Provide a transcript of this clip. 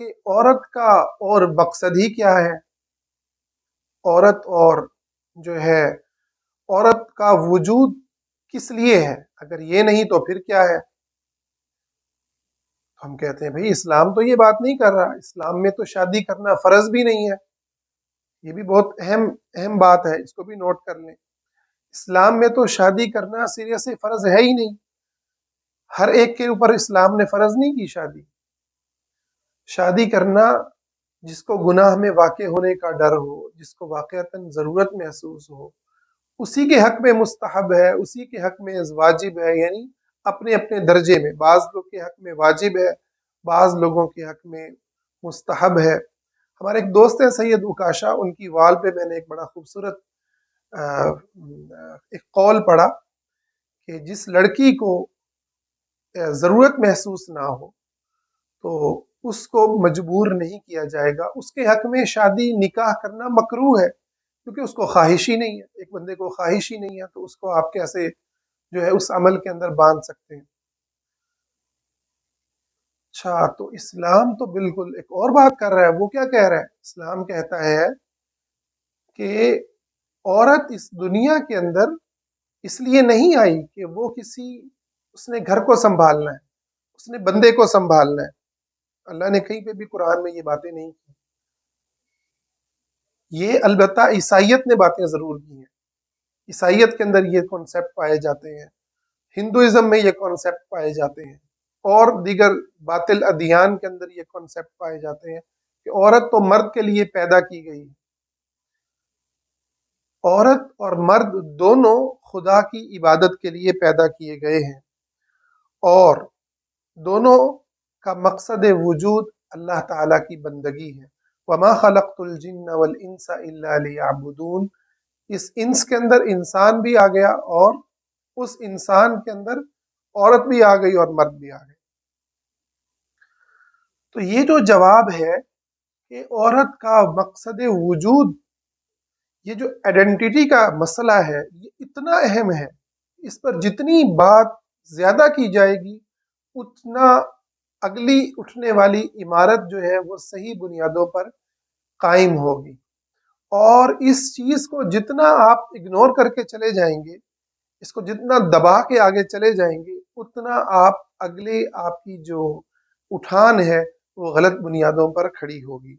کہ عورت کا اور مقصد ہی کیا ہے؟ عورت اور جو ہے عورت کا وجود کس لیے ہے؟ اگر یہ نہیں تو پھر کیا ہے؟ ہم کہتے ہیں بھائی اسلام تو یہ بات نہیں کر رہا، اسلام میں تو شادی کرنا فرض بھی نہیں ہے۔ یہ بھی بہت اہم بات ہے، اس کو بھی نوٹ کر لیں۔ اسلام میں تو شادی کرنا سرے سے فرض ہے ہی نہیں، ہر ایک کے اوپر اسلام نے فرض نہیں کی شادی۔ شادی کرنا جس کو گناہ میں واقع ہونے کا ڈر ہو، جس کو واقعتاً ضرورت محسوس ہو، اسی کے حق میں مستحب ہے، اسی کے حق میں واجب ہے، یعنی اپنے اپنے درجے میں۔ بعض لوگ کے حق میں واجب ہے، بعض لوگوں کے حق میں مستحب ہے۔ ہمارے ایک دوست ہیں سید اکاشا، ان کی وال پہ میں نے ایک بڑا خوبصورت ایک قول پڑھا کہ جس لڑکی کو ضرورت محسوس نہ ہو تو اس کو مجبور نہیں کیا جائے گا، اس کے حق میں شادی نکاح کرنا مکروہ ہے، کیونکہ اس کو خواہش ہی نہیں ہے۔ ایک بندے کو خواہش ہی نہیں ہے تو اس کو آپ کیسے جو ہے اس عمل کے اندر باندھ سکتے ہیں؟ اچھا، تو اسلام تو بالکل ایک اور بات کر رہا ہے۔ وہ کیا کہہ رہا ہے؟ اسلام کہتا ہے کہ عورت اس دنیا کے اندر اس لیے نہیں آئی کہ وہ اس نے گھر کو سنبھالنا ہے، اس نے بندے کو سنبھالنا ہے۔ اللہ نے کہیں پہ بھی قرآن میں یہ باتیں نہیں کی۔ یہ البتہ عیسائیت نے باتیں ضرور کی ہیں، عیسائیت کے اندر یہ کانسیپٹ پائے جاتے ہیں، ہندوازم میں یہ کانسیپٹ پائے جاتے ہیں، اور دیگر باطل ادیان کے اندر یہ کانسیپٹ پائے جاتے ہیں کہ عورت تو مرد کے لیے پیدا کی گئی ہے۔ عورت اور مرد دونوں خدا کی عبادت کے لیے پیدا کیے گئے ہیں، اور دونوں کا مقصد وجود اللہ تعالیٰ کی بندگی ہے۔ وما خلقت الجن والانس الا لیعبدون۔ اس انس کے اندر انسان بھی آ گیا، اور اس انسان کے اندر عورت بھی آ گئی اور مرد بھی آ گئے۔ تو یہ جو جواب ہے کہ عورت کا مقصد وجود، یہ جو آئیڈینٹی کا مسئلہ ہے، یہ اتنا اہم ہے، اس پر جتنی بات زیادہ کی جائے گی اتنا اگلی اٹھنے والی عمارت جو ہے وہ صحیح بنیادوں پر قائم ہوگی۔ اور اس چیز کو جتنا آپ اگنور کر کے چلے جائیں گے، اس کو جتنا دبا کے آگے چلے جائیں گے، اتنا آپ اگلے آپ کی جو اٹھان ہے وہ غلط بنیادوں پر کھڑی ہوگی۔